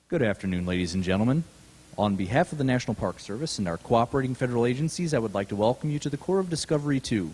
Good afternoon, ladies and gentlemen. On behalf of the National Park Service and our cooperating federal agencies, I would like to welcome you to the Corps of Discovery 2.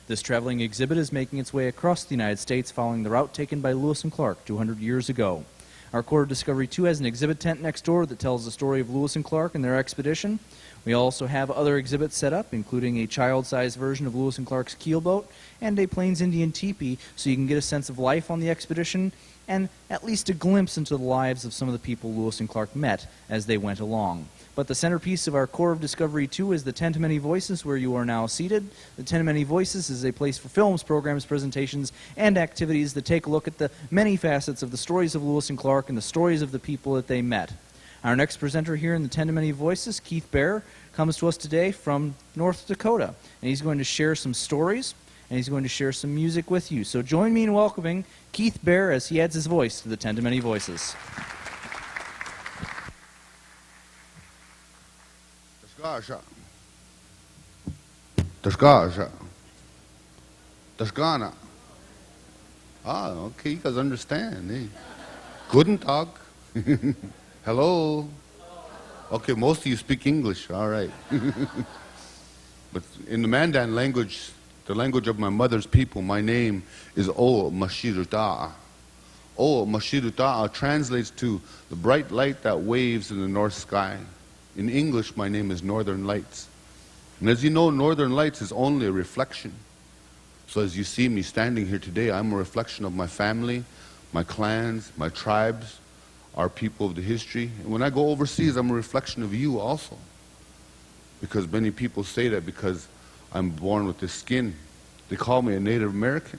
This traveling exhibit is making its way across the United States following the route taken by Lewis and Clark 200 years ago. Our Corps of Discovery 2 has an exhibit tent next door that tells the story of Lewis and Clark and their expedition. We also have other exhibits set up, including a child-sized version of Lewis and Clark's keelboat and a Plains Indian teepee, so you can get a sense of life on the expedition and at least a glimpse into the lives of some of the people Lewis and Clark met as they went along. But the centerpiece of our Corps of Discovery 2 is the Tent of Many Voices, where you are now seated. The Tent of Many Voices is a place for films, programs, presentations, and activities that take a look at the many facets of the stories of Lewis and Clark and the stories of the people that they met. Our next presenter here in the Tent of Many Voices, Keith Bear, comes to us today from North Dakota, and he's going to share some stories, and he's going to share some music with you. So join me in welcoming Keith Bear as he adds his voice to the Tent of Many Voices. Dasgana. Ah, okay, you guys understand. Eh? Guten Tag. Hello. Okay, most of you speak English, all right. But in the Mandan language, the language of my mother's people, my name is O Mashirutaa. O Mashirutaa translates to the bright light that waves in the north sky. In English, my name is Northern Lights. And as you know, Northern Lights is only a reflection. So as you see me standing here today, I'm a reflection of my family, my clans, my tribes, our people of the history. And when I go overseas, I'm a reflection of you also. Because many people say that because I'm born with this skin. They call me a Native American.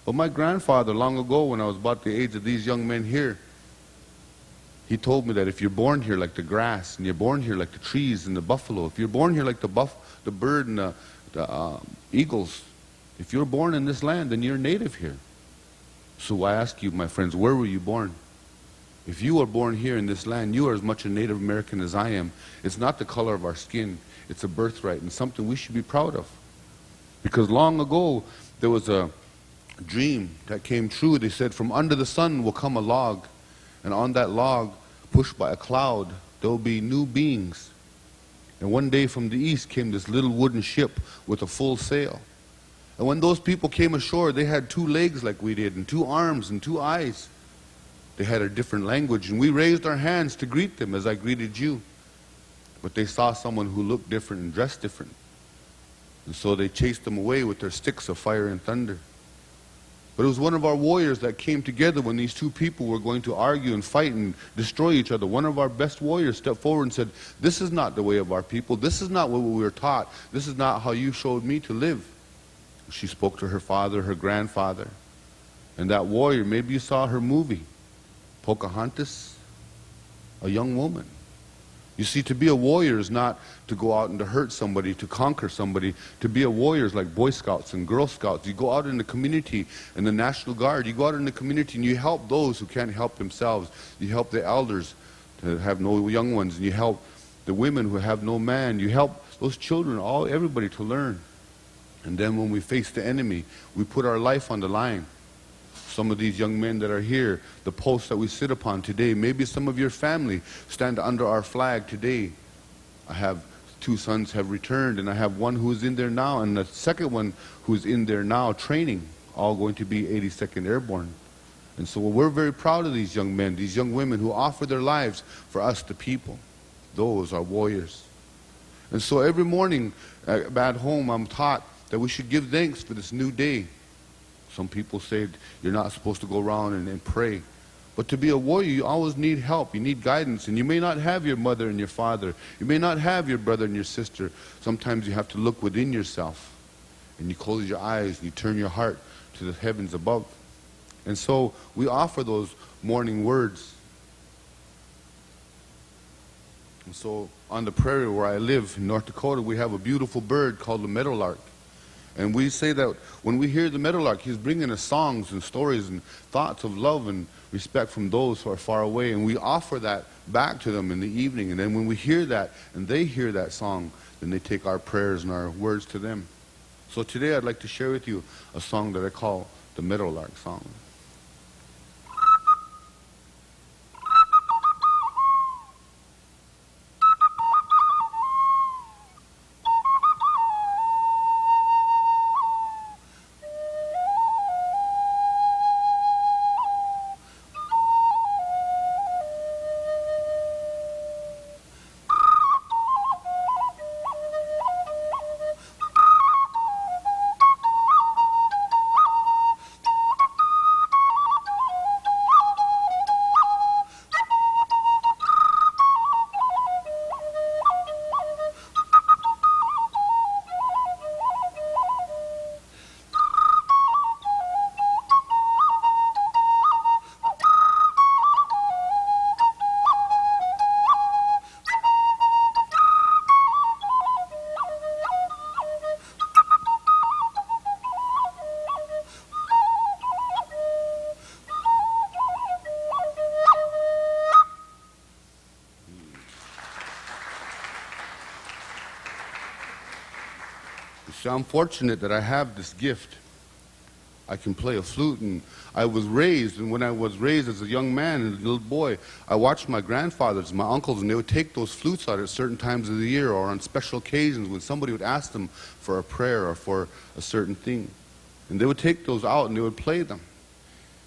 But my grandfather, long ago, when I was about the age of these young men here, he told me that if you're born here like the grass, and you're born here like the trees and the buffalo, if you're born here like the bird and the eagles, if you're born in this land, then you're native here. So I ask you, my friends, where were you born? If you are born here in this land, you are as much a Native American as I am. It's not the color of our skin. It's a birthright and something we should be proud of. Because long ago, there was a dream that came true. They said, from under the sun will come a log. And on that log, pushed by a cloud, there will be new beings. And one day from the east came this little wooden ship with a full sail. And when those people came ashore, they had 2 legs like we did, and 2 arms and 2 eyes. They had a different language, and we raised our hands to greet them as I greeted you. But they saw someone who looked different and dressed different. And so they chased them away with their sticks of fire and thunder. But it was one of our warriors that came together when these 2 people were going to argue and fight and destroy each other. One of our best warriors stepped forward and said, this is not the way of our people. This is not what we were taught. This is not how you showed me to live. She spoke to her father, her grandfather. And that warrior, maybe you saw her movie, Pocahontas, a young woman. You see, to be a warrior is not to go out and to hurt somebody, to conquer somebody. To be a warrior is like Boy Scouts and Girl Scouts. You go out in the community, in the National Guard, you go out in the community and you help those who can't help themselves. You help the elders to have no young ones, and you help the women who have no man. You help those children, everybody to learn. And then when we face the enemy, we put our life on the line. Some of these young men that are here, the posts that we sit upon today, maybe some of your family stand under our flag today. I have 2 sons have returned, and I have one who is in there now, and the second one who's in there now training, all going to be 82nd Airborne. And so we're very proud of these young men, these young women who offer their lives for us, the people. Those are warriors. And so every morning at home, I'm taught that we should give thanks for this new day. Some people say you're not supposed to go around and pray. But to be a warrior, you always need help. You need guidance. And you may not have your mother and your father. You may not have your brother and your sister. Sometimes you have to look within yourself. And you close your eyes and you turn your heart to the heavens above. And so we offer those morning words. And so on the prairie where I live in North Dakota, we have a beautiful bird called the meadowlark. And we say that when we hear the meadowlark, he's bringing us songs and stories and thoughts of love and respect from those who are far away. And we offer that back to them in the evening. And then when we hear that and they hear that song, then they take our prayers and our words to them. So today I'd like to share with you a song that I call the Meadowlark Song. See, I'm fortunate that I have this gift. I can play a flute, and I was raised, and when I was raised as a young man and a little boy, I watched my grandfathers, my uncles, and they would take those flutes out at certain times of the year or on special occasions when somebody would ask them for a prayer or for a certain thing. And they would take those out and they would play them.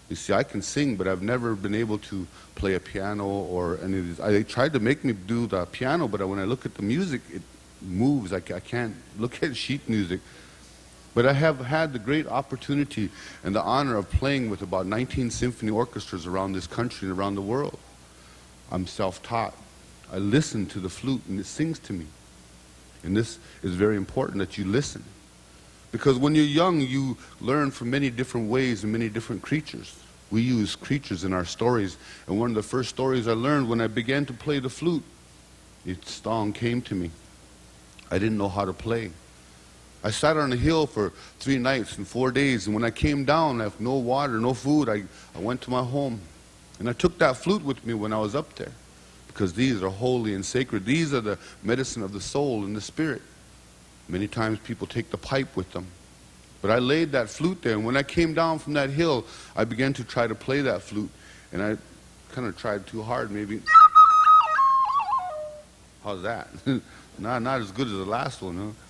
You see, I can sing, but I've never been able to play a piano or any of these. They tried to make me do the piano, but when I look at the music, it moves. I can't look at sheet music. But I have had the great opportunity and the honor of playing with about 19 symphony orchestras around this country and around the world. I'm self-taught. I listen to the flute and it sings to me. And this is very important that you listen. Because when you're young, you learn from many different ways and many different creatures. We use creatures in our stories. And one of the first stories I learned when I began to play the flute, its song came to me. I didn't know how to play. I sat on a hill for 3 nights and 4 days, and when I came down, I have no water, no food, I went to my home. And I took that flute with me when I was up there, because these are holy and sacred. These are the medicine of the soul and the spirit. Many times people take the pipe with them. But I laid that flute there, and when I came down from that hill, I began to try to play that flute. And I kind of tried too hard, maybe. How's that? Not as good as the last one, huh?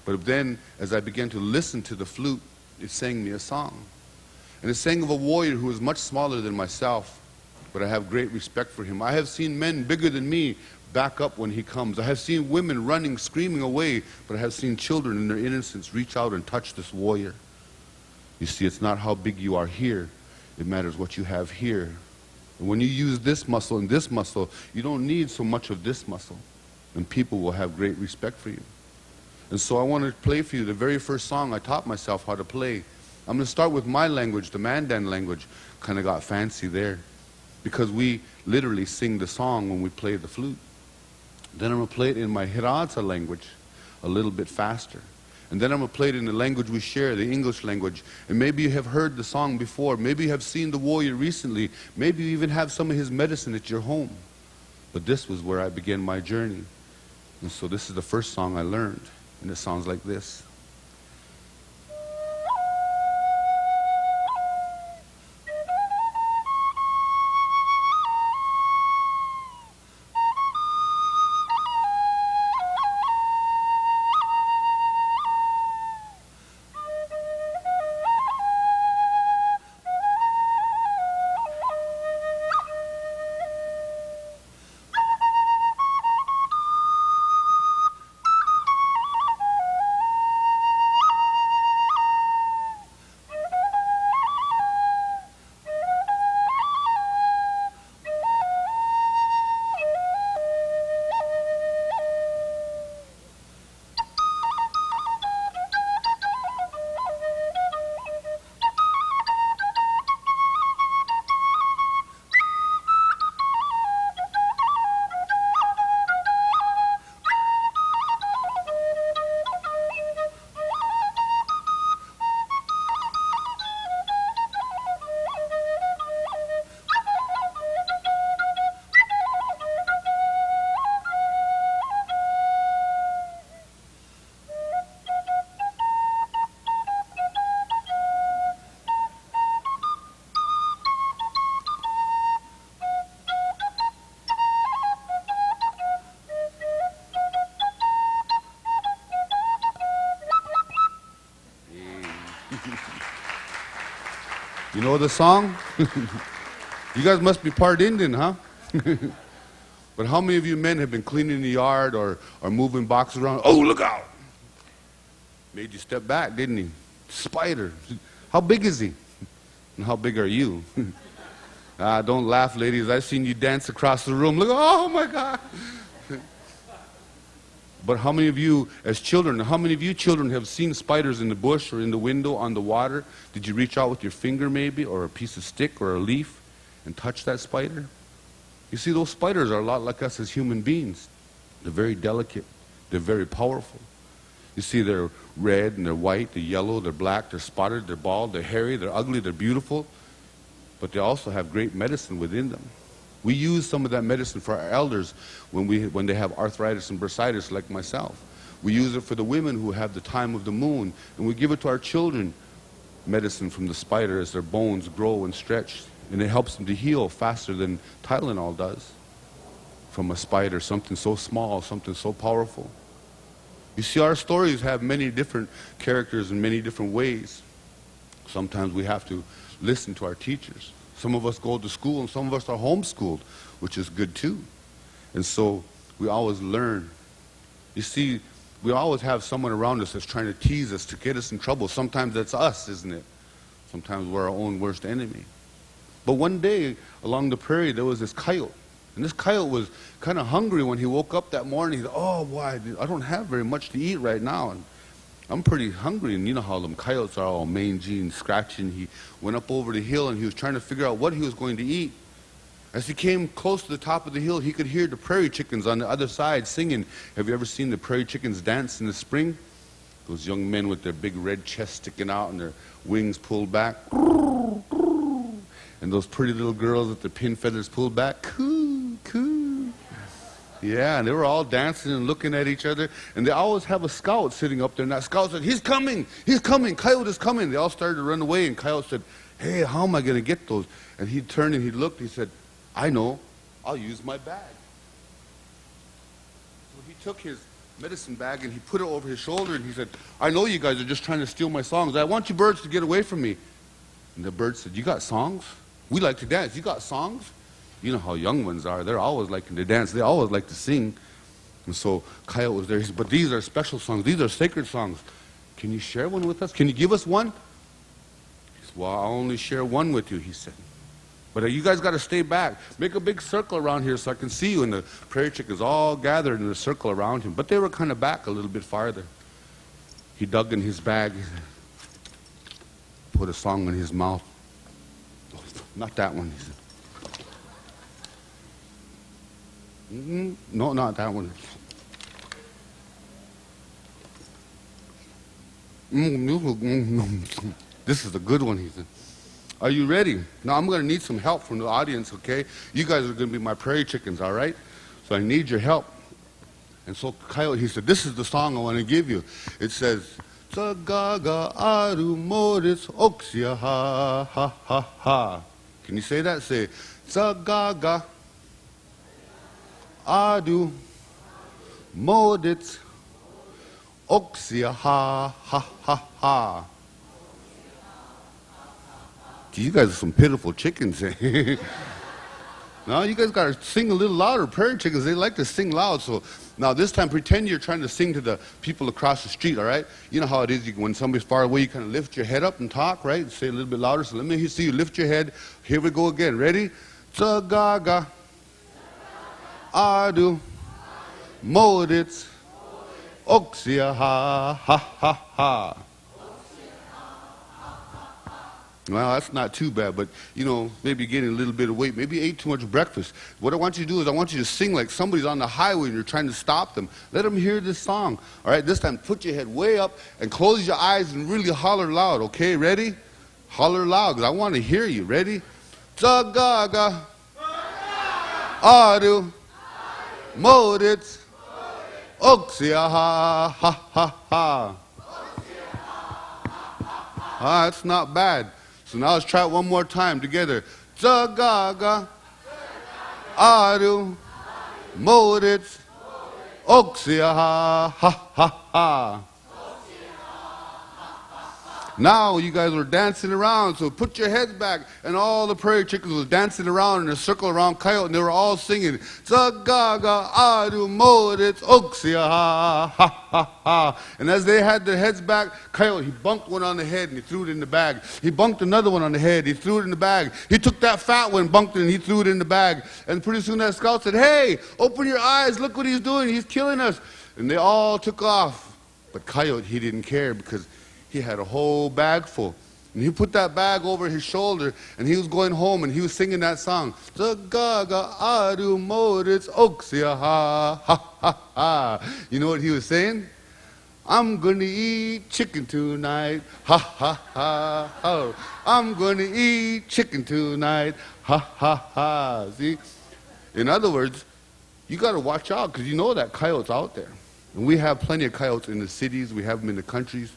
But then, as I began to listen to the flute, it sang me a song. And it sang of a warrior who was much smaller than myself, but I have great respect for him. I have seen men bigger than me back up when he comes. I have seen women running, screaming away, but I have seen children in their innocence reach out and touch this warrior. You see, it's not how big you are here. It matters what you have here. And when you use this muscle and this muscle, you don't need so much of this muscle. And people will have great respect for you. And so I want to play for you the very first song I taught myself how to play. I'm going to start with my language, the Mandan language. Kind of got fancy there, because we literally sing the song when we play the flute. Then I'm going to play it in my Hidatsa language, a little bit faster. And then I'm going to play it in the language we share, the English language. And maybe you have heard the song before. Maybe you have seen the warrior recently. Maybe you even have some of his medicine at your home. But this was where I began my journey. And so this is the first song I learned. And it sounds like this. You know the song? You guys must be part Indian, huh? But how many of you men have been cleaning the yard or moving boxes around? Oh, look out! Made you step back, didn't he? Spider. How big is he? And how big are you? Don't laugh, ladies. I've seen you dance across the room. Look, oh my God. But how many of you, as children, how many of you children have seen spiders in the bush or in the window on the water? Did you reach out with your finger maybe, or a piece of stick or a leaf and touch that spider? You see, those spiders are a lot like us as human beings. They're very delicate. They're very powerful. You see, they're red and they're white, they're yellow, they're black, they're spotted, they're bald, they're hairy, they're ugly, they're beautiful. But they also have great medicine within them. We use some of that medicine for our elders when they have arthritis and bursitis like myself. We use it for the women who have the time of the moon. And we give it to our children, medicine from the spider as their bones grow and stretch. And it helps them to heal faster than Tylenol does. From a spider, something so small, something so powerful. You see, our stories have many different characters in many different ways. Sometimes we have to listen to our teachers. Some of us go to school and some of us are homeschooled, which is good too. And so we always learn. You see, we always have someone around us that's trying to tease us, to get us in trouble. Sometimes that's us, isn't it? Sometimes we're our own worst enemy. But one day along the prairie there was this coyote. And this coyote was kind of hungry when he woke up that morning. He said, oh, boy, I don't have very much to eat right now. And I'm pretty hungry. And you know how them coyotes are all mangy and scratching. He went up over the hill and he was trying to figure out what he was going to eat. As he came close to the top of the hill, he could hear the prairie chickens on the other side singing. Have you ever seen the prairie chickens dance in the spring? Those young men with their big red chest sticking out and their wings pulled back. And those pretty little girls with their pin feathers pulled back. Coo, coo. Yeah, and they were all dancing and looking at each other. And they always have a scout sitting up there. And that scout said, he's coming, Coyote is coming. They all started to run away. And Coyote said, hey, how am I going to get those? And he turned and he looked. He said, I know, I'll use my bag. So he took his medicine bag and he put it over his shoulder. And he said, I know you guys are just trying to steal my songs. I want you birds to get away from me. And the bird said, you got songs? We like to dance. You got songs? You know how young ones are. They're always liking to dance. They always like to sing. And so Coyote was there. He said, but these are special songs. These are sacred songs. Can you share one with us? Can you give us one? He said, well, I'll only share one with you, he said. But you guys got to stay back. Make a big circle around here so I can see you. And the prairie chickens all gathered in a circle around him. But they were kind of back a little bit farther. He dug in his bag, put a song in his mouth. Not that one, he said. No, not that one. This is a good one, he said. Are you ready? Now I'm going to need some help from the audience, okay? You guys are going to be my prairie chickens, all right? So I need your help. And so Coyote, he said, this is the song I want to give you. It says, Tsagaga aru moritz oxia ha ha ha ha. Can you say that? Say, Tsagaga aru moritz oxia ha ha ha ha. You guys are some pitiful chickens. No, you guys got to sing a little louder. Prairie chickens, they like to sing loud. So now this time, pretend you're trying to sing to the people across the street, all right? You know how it is when somebody's far away, you kind of lift your head up and talk, right? Say a little bit louder. So let me see you lift your head. Here we go again. Ready? Tsagaga adu moritz oxia ha ha ha ha. Well, that's not too bad, but, you know, maybe getting a little bit of weight. Maybe you ate too much breakfast. What I want you to do is I want you to sing like somebody's on the highway and you're trying to stop them. Let them hear this song. All right, this time put your head way up and close your eyes and really holler loud, okay? Ready? Holler loud, because I want to hear you. Ready? Tsagaga aru moritz oxia ha ha ha ha. Ah, that's not bad. So now let's try it one more time together. Tsagaga aru moritz oxia ha ha ha ha. Now you guys are dancing around, so put your heads back. And all the prairie chickens was dancing around in a circle around Coyote, and they were all singing, Tsagaga aru moritz oxia ha ha ha ha. And as they had their heads back, Coyote, he bunked one on the head and he threw it in the bag. He bunked another one on the head, he threw it in the bag. He took that fat one, bunked it, and he threw it in the bag. And pretty soon that scout said, hey, open your eyes, look what he's doing, he's killing us. And they all took off. But Coyote, he didn't care because he had a whole bag full. And he put that bag over his shoulder and he was going home and he was singing that song. Tsagaga aru moritz oxia ha ha ha ha. You know what he was saying? I'm gonna eat chicken tonight. Ha ha ha ha. I'm gonna eat chicken tonight. Ha ha ha. See? In other words, you gotta watch out because you know that coyote's out there. And we have plenty of coyotes in the cities. We have them in the countries.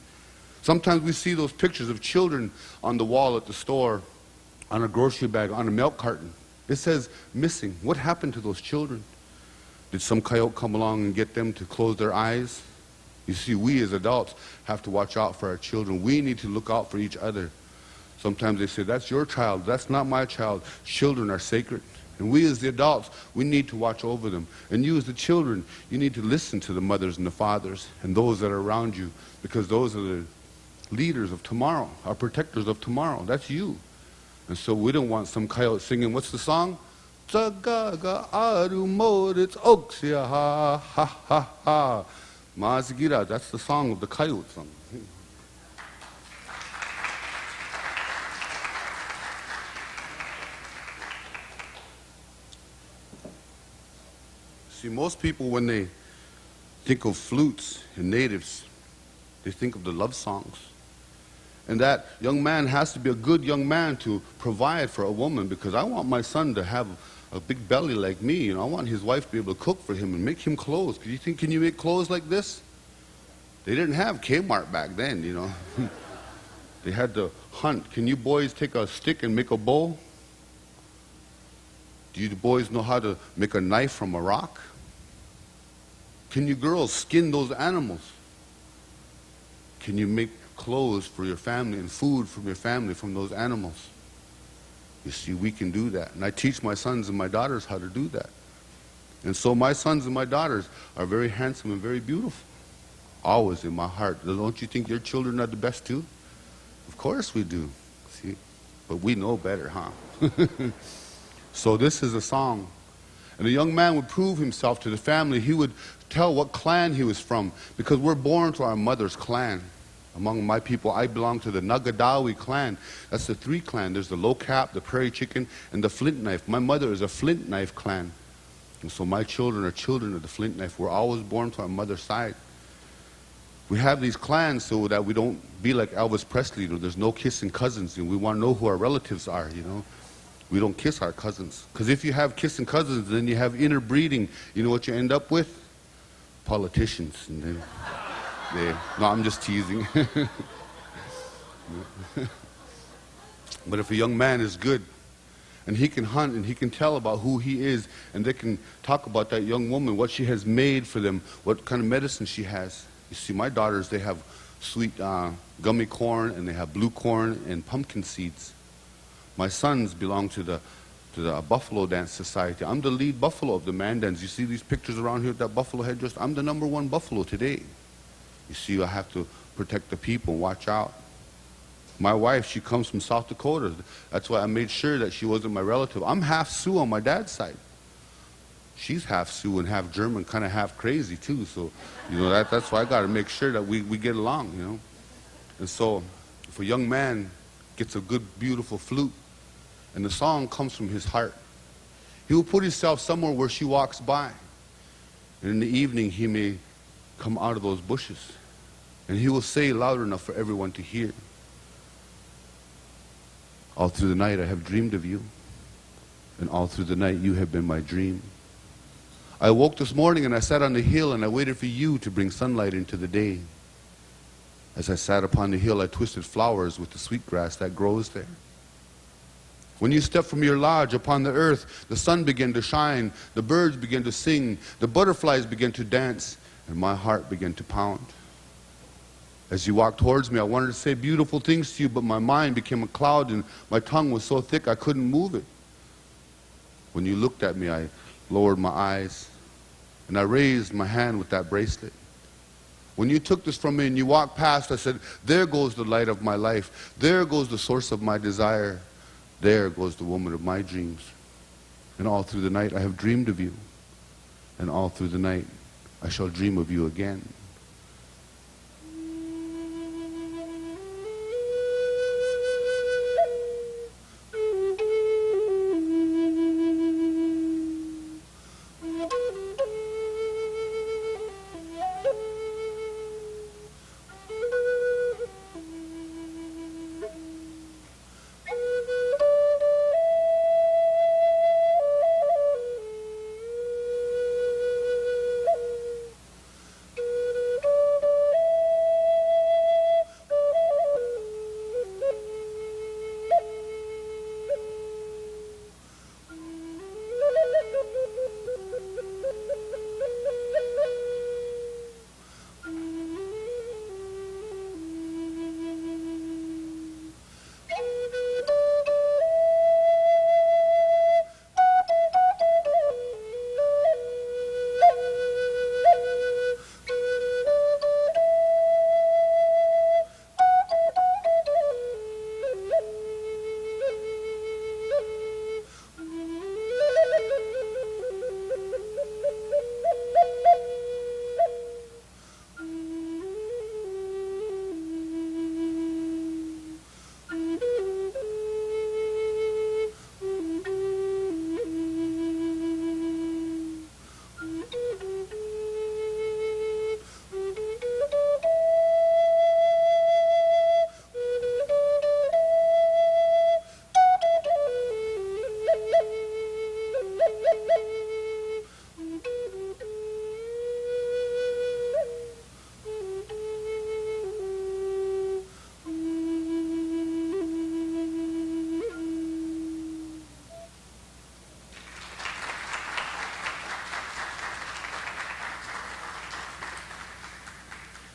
Sometimes we see those pictures of children on the wall at the store, on a grocery bag, on a milk carton. It says missing. What happened to those children? Did some coyote come along and get them to close their eyes? You see, we as adults have to watch out for our children. We need to look out for each other. Sometimes they say, that's your child, that's not my child. Children are sacred. And we as the adults, we need to watch over them. And you as the children, you need to listen to the mothers and the fathers and those that are around you, because those are the leaders of tomorrow, our protectors of tomorrow. That's you. And so we don't want some coyote singing, what's the song? Tsagaga aru moritz oksia ha ha ha ha. Mazigira, that's the song of the coyote song. See, most people, when they think of flutes and natives, they think of the love songs. And that young man has to be a good young man to provide for a woman, because I want my son to have a big belly like me. You know, I want his wife to be able to cook for him and make him clothes. Can you make clothes like this? They didn't have Kmart back then, you know. They had to hunt. Can you boys take a stick and make a bow? Do you boys know how to make a knife from a rock? Can you girls skin those animals? Can you make clothes for your family and food from your family from those animals? You see, we can do that. And I teach my sons and my daughters how to do that. And so my sons and my daughters are very handsome and very beautiful. Always in my heart. Don't you think your children are the best too? Of course we do. See? But we know better, huh? So this is a song. And a young man would prove himself to the family. He would tell what clan he was from, because we're born to our mother's clan. Among my people, I belong to the Nagadawi clan. That's the 3 clan. There's the low cap, the prairie chicken, and the flint knife. My mother is a flint knife clan. And so my children are children of the flint knife. We're always born to our mother's side. We have these clans so that we don't be like Elvis Presley. You know, there's no kissing cousins, and we want to know who our relatives are, you know. We don't kiss our cousins. Because if you have kissing cousins, then you have interbreeding. You know what you end up with? Politicians. And no, I'm just teasing. But if a young man is good, and he can hunt, and he can tell about who he is, and they can talk about that young woman, what she has made for them, what kind of medicine she has. You see, my daughters, they have sweet gummy corn, and they have blue corn and pumpkin seeds. My sons belong to the Buffalo Dance Society. I'm the lead buffalo of the Mandans. You see these pictures around here with that buffalo headdress? I'm the #1 buffalo today. You see, I have to protect the people, watch out. My wife, she comes from South Dakota. That's why I made sure that she wasn't my relative. I'm half Sioux on my dad's side. She's half Sioux and half German, kind of half crazy too. So, you know, that's why I got to make sure that we get along, you know. And so, if a young man gets a good, beautiful flute, and the song comes from his heart, he will put himself somewhere where she walks by. And in the evening, he may come out of those bushes, and he will say loud enough for everyone to hear. All through the night I have dreamed of you, and all through the night you have been my dream. I woke this morning and I sat on the hill and I waited for you to bring sunlight into the day. As I sat upon the hill, I twisted flowers with the sweet grass that grows there. When you stepped from your lodge upon the earth, the sun began to shine, the birds began to sing, the butterflies began to dance, and my heart began to pound. As you walked towards me, I wanted to say beautiful things to you, but my mind became a cloud and my tongue was so thick I couldn't move it. When you looked at me, I lowered my eyes and I raised my hand with that bracelet. When you took this from me and you walked past, I said, there goes the light of my life. There goes the source of my desire. There goes the woman of my dreams. And all through the night I have dreamed of you. And all through the night I shall dream of you again.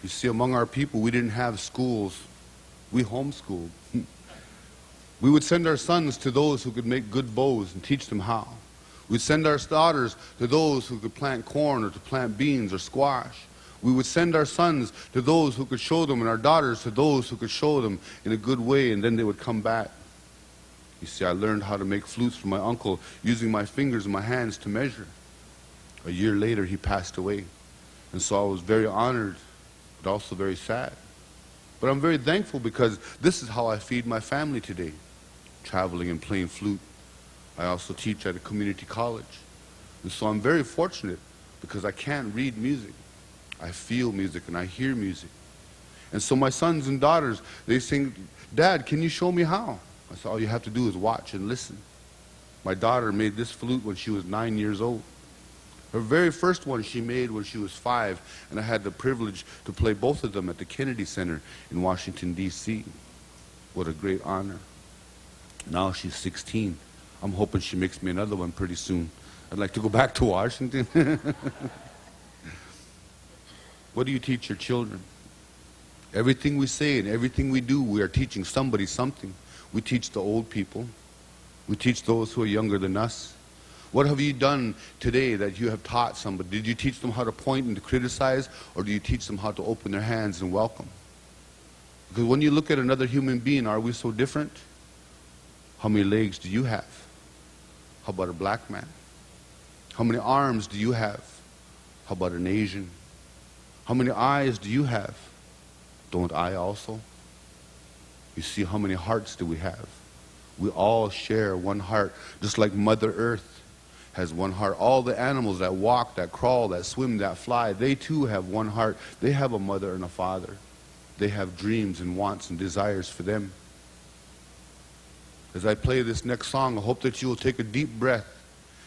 You see, among our people, we didn't have schools. We homeschooled. We would send our sons to those who could make good bows and teach them how. We'd send our daughters to those who could plant corn or to plant beans or squash. We would send our sons to those who could show them, and our daughters to those who could show them in a good way, and then they would come back. You see, I learned how to make flutes from my uncle using my fingers and my hands to measure. A year later, he passed away. And so I was very honored, but also very sad. But I'm very thankful because this is how I feed my family today, traveling and playing flute. I also teach at a community college. And so I'm very fortunate because I can't read music. I feel music and I hear music. And so my sons and daughters, they sing, "Dad, can you show me how?" I said, all you have to do is watch and listen. My daughter made this flute when she was 9 years old. Her very first one she made when she was 5, and I had the privilege to play both of them at the Kennedy Center in Washington, D.C. What a great honor. Now she's 16. I'm hoping she makes me another one pretty soon. I'd like to go back to Washington. What do you teach your children? Everything we say and everything we do, we are teaching somebody something. We teach the old people. We teach those who are younger than us. What have you done today that you have taught somebody? Did you teach them how to point and to criticize, or do you teach them how to open their hands and welcome? Because when you look at another human being, are we so different? How many legs do you have? How about a black man? How many arms do you have? How about an Asian? How many eyes do you have? Don't I also? You see, how many hearts do we have? We all share one heart, just like Mother Earth has one heart. All the animals that walk, that crawl, that swim, that fly, they too have one heart. They have a mother and a father. They have dreams and wants and desires for them. As I play this next song, I hope that you will take a deep breath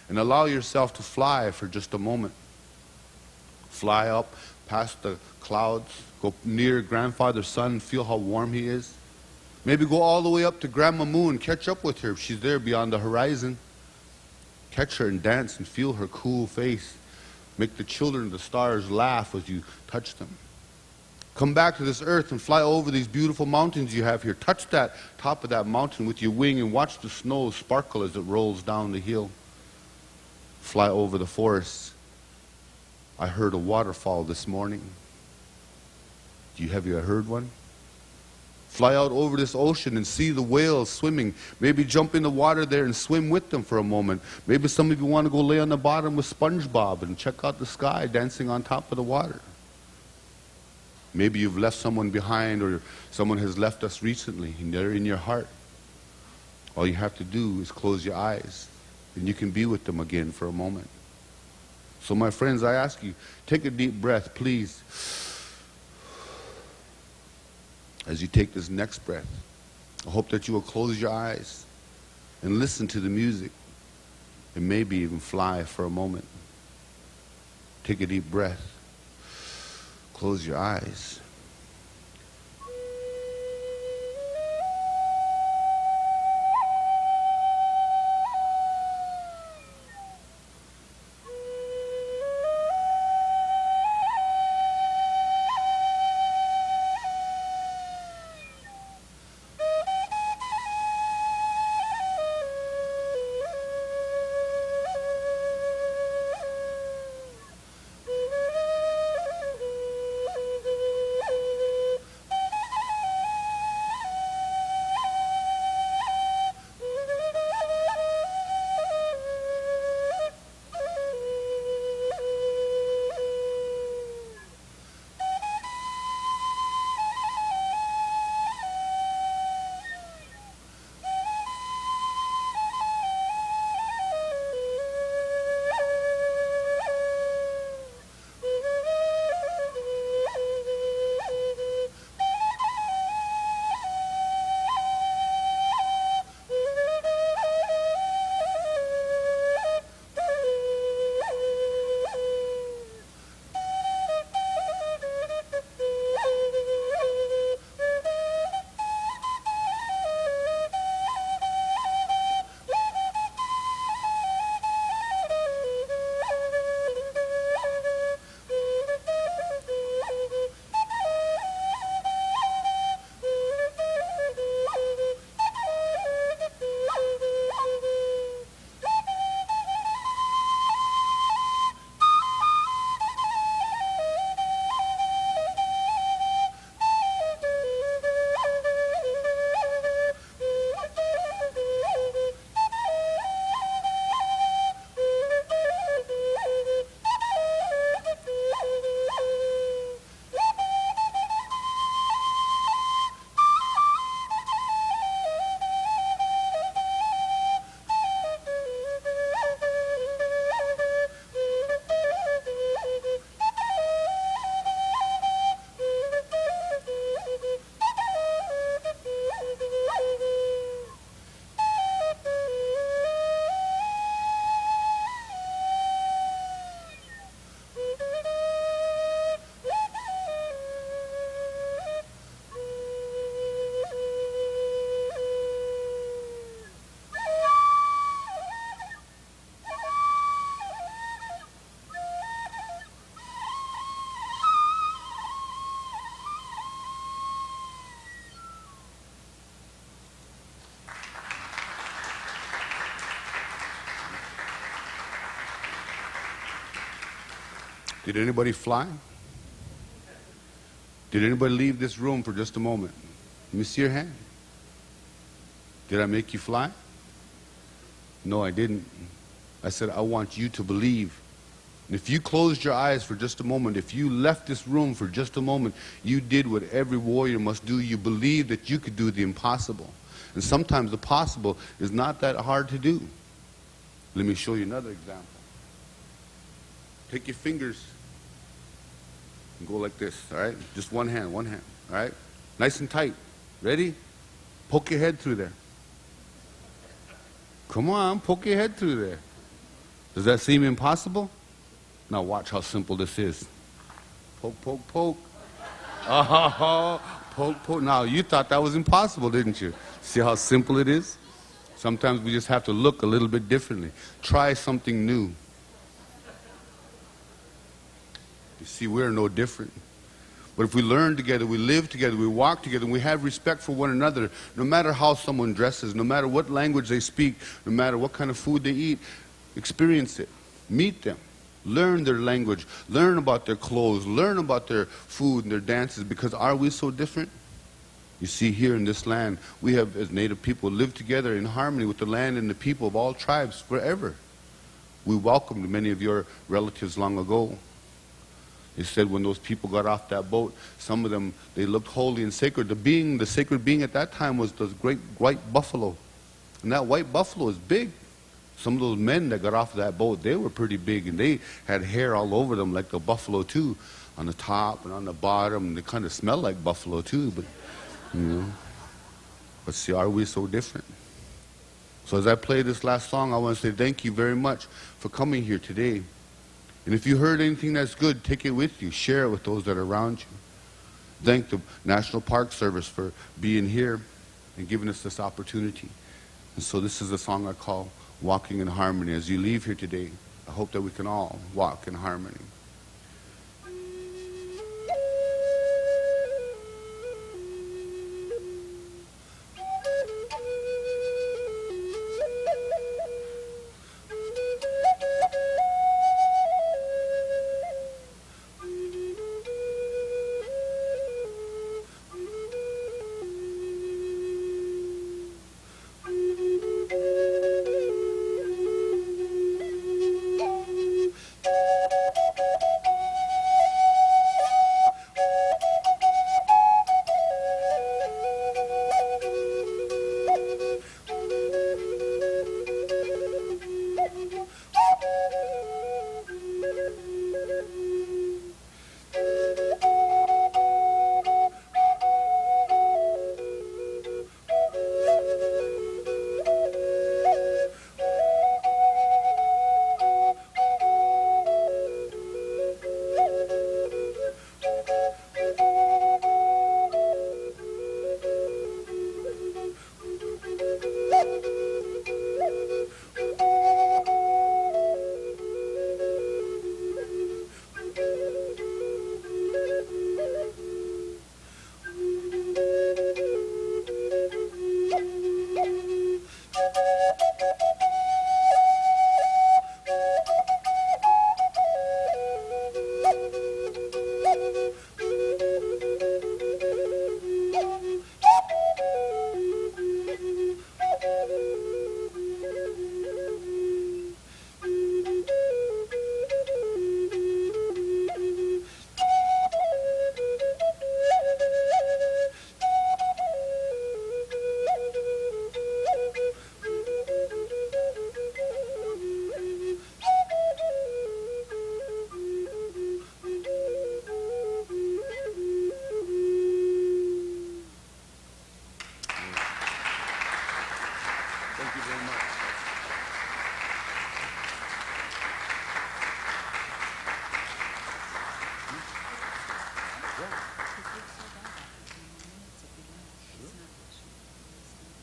and allow yourself to fly for just a moment. Fly up past the clouds, go near grandfather's sun, feel how warm he is. Maybe go all the way up to Grandma Moon, catch up with her if she's there beyond the horizon. Catch her and dance and feel her cool face. Make the children of the stars laugh as you touch them. Come back to this earth and fly over these beautiful mountains you have here. Touch that top of that mountain with your wing and watch the snow sparkle as it rolls down the hill. Fly over the forests. I heard a waterfall this morning. Have you heard one? Fly out over this ocean and see the whales swimming. Maybe jump in the water there and swim with them for a moment. Maybe some of you want to go lay on the bottom with SpongeBob and check out the sky dancing on top of the water. Maybe you've left someone behind, or someone has left us recently and they're in your heart. All you have to do is close your eyes and you can be with them again for a moment. So my friends, I ask you, take a deep breath, please. As you take this next breath, I hope that you will close your eyes and listen to the music and maybe even fly for a moment. Take a deep breath. Close your eyes. Did anybody fly? Did anybody leave this room for just a moment? Let me see your hand. Did I make you fly? No, I didn't. I said, I want you to believe. And if you closed your eyes for just a moment, if you left this room for just a moment, you did what every warrior must do. You believed that you could do the impossible. And sometimes the possible is not that hard to do. Let me show you another example. Take your fingers and go like this, all right? Just one hand, all right? Nice and tight. Ready? Poke your head through there. Come on, poke your head through there. Does that seem impossible? Now watch how simple this is. Poke, poke, poke. Oh, poke, poke. Now, you thought that was impossible, didn't you? See how simple it is? Sometimes we just have to look a little bit differently. Try something new. You see, we're no different. But if we learn together, we live together, we walk together, and we have respect for one another, no matter how someone dresses, no matter what language they speak, no matter what kind of food they eat, experience it. Meet them. Learn their language. Learn about their clothes. Learn about their food and their dances, because are we so different? You see, here in this land, we have, as Native people, lived together in harmony with the land and the people of all tribes forever. We welcomed many of your relatives long ago. They said when those people got off that boat, some of them, they looked holy and sacred. The sacred being at that time was the great white buffalo. And that white buffalo is big. Some of those men that got off that boat, they were pretty big, and they had hair all over them like the buffalo too, on the top and on the bottom. And they kind of smell like buffalo too, but, you know. But see, are we so different? So as I play this last song, I want to say thank you very much for coming here today. And if you heard anything that's good, take it with you. Share it with those that are around you. Thank the National Park Service for being here and giving us this opportunity. And so this is a song I call Walking in Harmony. As you leave here today, I hope that we can all walk in harmony.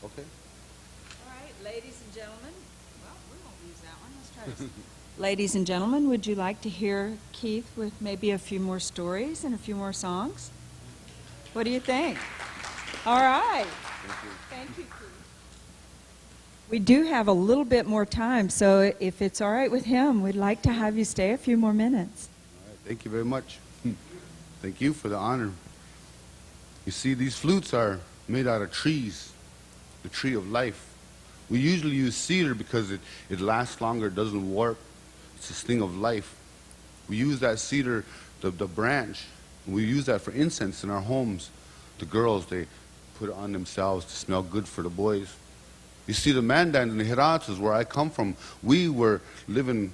Okay. All right, ladies and gentlemen. Well, we won't use that one. Let's try this. Ladies and gentlemen, would you like to hear Keith with maybe a few more stories and a few more songs? What do you think? All right. Thank you, Keith. We do have a little bit more time, so if it's all right with him, we'd like to have you stay a few more minutes. All right, Thank you very much. Thank you for the honor. You see, these flutes are made out of trees, the tree of life. We usually use cedar because it lasts longer, it doesn't warp. It's this thing of life. We use that cedar, the branch, and we use that for incense in our homes. The girls, they put it on themselves to smell good for the boys. You see, the Mandan and the Hidatsa, where I come from, we were living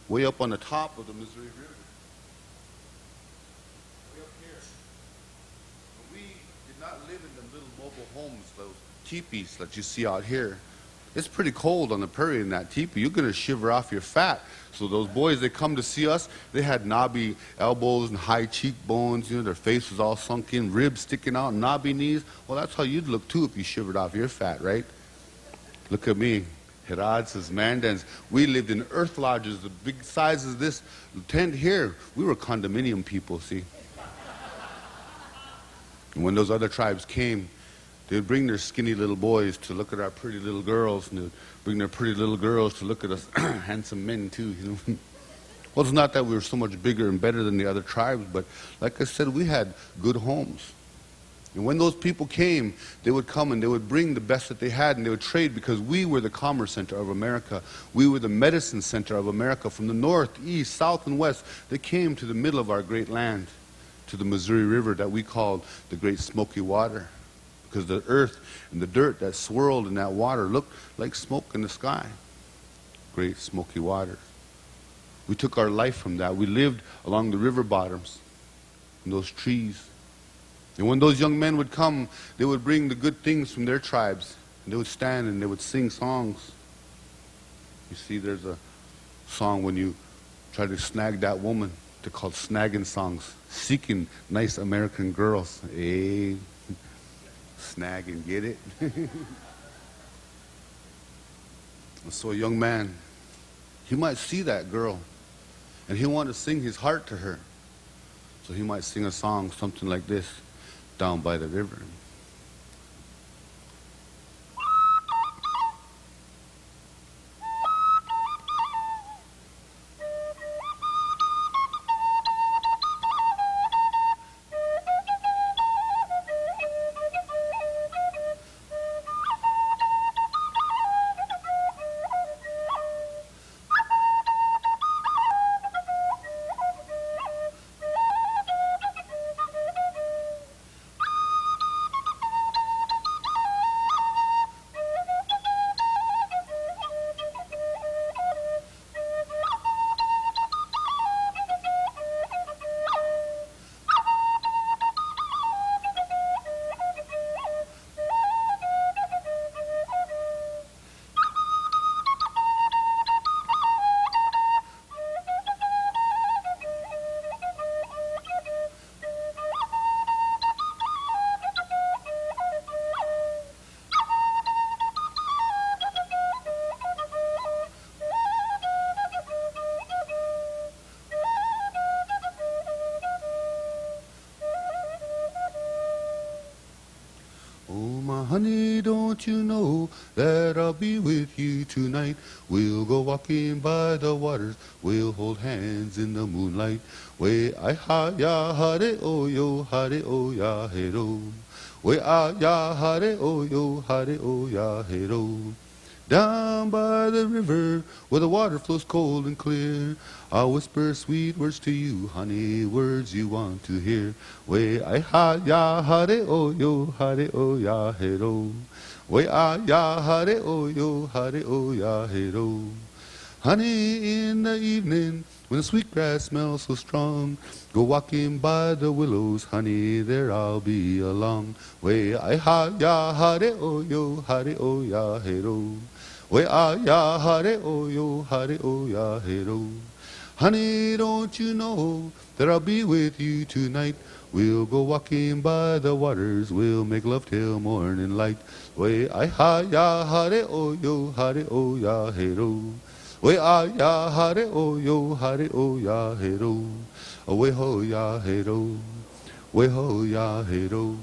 way up on the top of the Missouri River. Way up here. And we did not live in the little mobile homes, those teepees that you see out here. It's pretty cold on the prairie in that teepee. You're going to shiver off your fat. So those boys, they come to see us, they had knobby elbows and high cheekbones, their face was all sunk in, ribs sticking out, knobby knees. Well, that's how you'd look too if you shivered off your fat, right? Look at me, Hidatsas, Mandans. We lived in earth lodges, the big size of this tent here. We were condominium people, see. And when those other tribes came, they would bring their skinny little boys to look at our pretty little girls, and they would bring their pretty little girls to look at us handsome men too, Well, it's not that we were so much bigger and better than the other tribes, but like I said, we had good homes. And when those people came, they would come and they would bring the best that they had, and they would trade, because we were the commerce center of America. We were the medicine center of America. From the north, east, south, and west, they came to the middle of our great land, to the Missouri River that we called the Great Smoky Water, because the earth and the dirt that swirled in that water looked like smoke in the sky. Great Smoky Water. We took our life from that. We lived along the river bottoms, in those trees. And when those young men would come, they would bring the good things from their tribes. And they would stand and they would sing songs. You see, there's a song when you try to snag that woman. They're called snagging songs. Seeking nice American girls. Hey, snag and get it. So a young man, he might see that girl. And he wanted to sing his heart to her. So he might sing a song, something like this. Down by the river. Honey, don't you know that I'll be with you tonight? We'll go walking by the waters, we'll hold hands in the moonlight. Way I ha ya ha de oh yo ha de oh ya he do. Way ah ya ha de oh yo ha de oh ya he do. Down by the river where the water flows cold and clear, I'll whisper sweet words to you, honey, words you want to hear. Way I ha ya ha de oh yo ha de oh ya he do. Way ah ya ha de oh yo ha de oh ya he do. Honey, in the evening when the sweet grass smells so strong, go walking by the willows, honey, there I'll be along. Way I ha ya ha de oh yo ha de oh ya he do. Way ah ya ha de oh yo ha de oh ya he do. Honey, don't you know that I'll be with you tonight? We'll go walking by the waters, we'll make love till morning light. Way I ha ya ha de oh yo ha de oh ya he do. Way ah ya ha de oh yo ha de oh ya he do. Way ho ya he do. Way ho ya he do.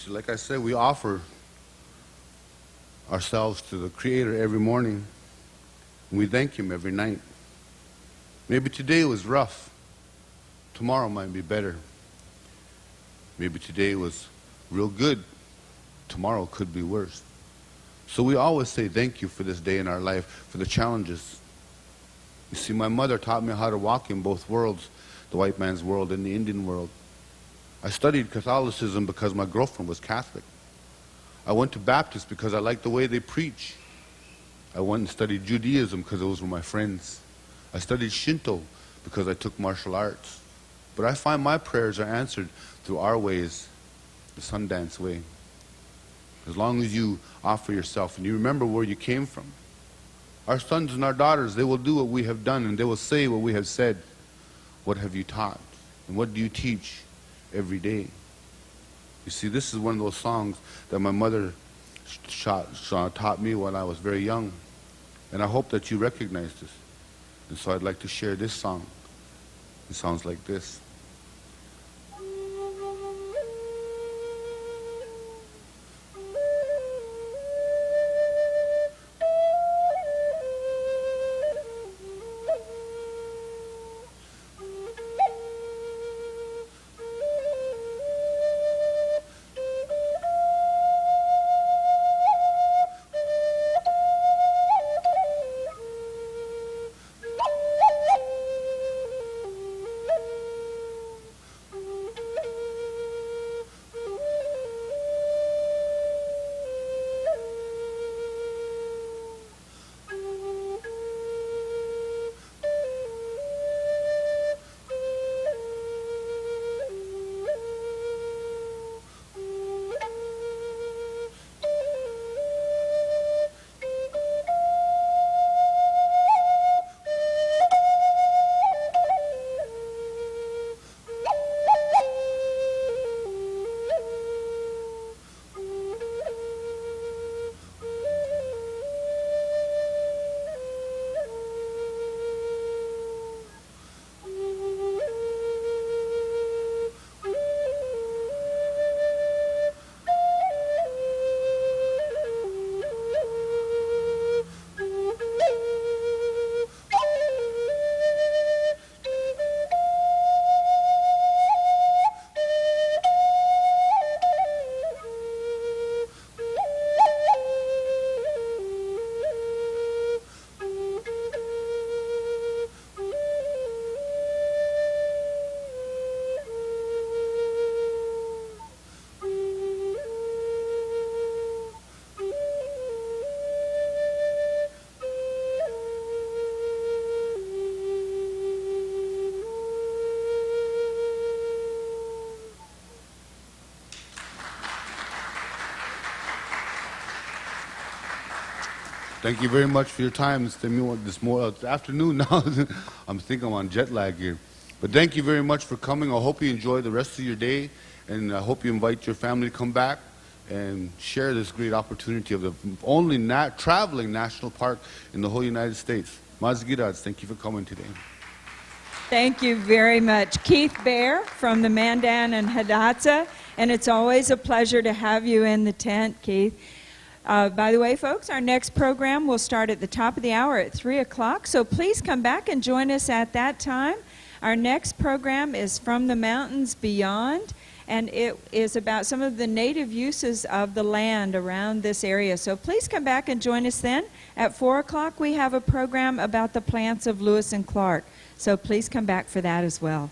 see, like I said, we offer ourselves to the Creator every morning, and we thank Him every night. Maybe today was rough. Tomorrow might be better. Maybe today was real good. Tomorrow could be worse. So we always say thank you for this day in our life, for the challenges. You see, my mother taught me how to walk in both worlds, the white man's world and the Indian world. I studied Catholicism because my girlfriend was Catholic. I went to Baptist because I liked the way they preach. I went and studied Judaism because those were my friends. I studied Shinto because I took martial arts. But I find my prayers are answered through our ways, the Sundance way. As long as you offer yourself and you remember where you came from. Our sons and our daughters, they will do what we have done and they will say what we have said. What have you taught? And what do you teach every day? You see, this is one of those songs that my mother taught me when I was very young. And I hope that you recognize this. And so I'd like to share this song. It sounds like this. Thank you very much for your time this afternoon now. I'm thinking I'm on jet lag here. But thank you very much for coming. I hope you enjoy the rest of your day, and I hope you invite your family to come back and share this great opportunity of the only traveling national park in the whole United States. Mazgirats, thank you for coming today. Thank you very much. Keith Bear from the Mandan and Hidatsa, and it's always a pleasure to have you in the tent, Keith. By the way, folks, our next program will start at the top of the hour at 3 o'clock, so please come back and join us at that time. Our next program is From the Mountains Beyond, and it is about some of the native uses of the land around this area. So please come back and join us then. At 4 o'clock, we have a program about the plants of Lewis and Clark, so please come back for that as well.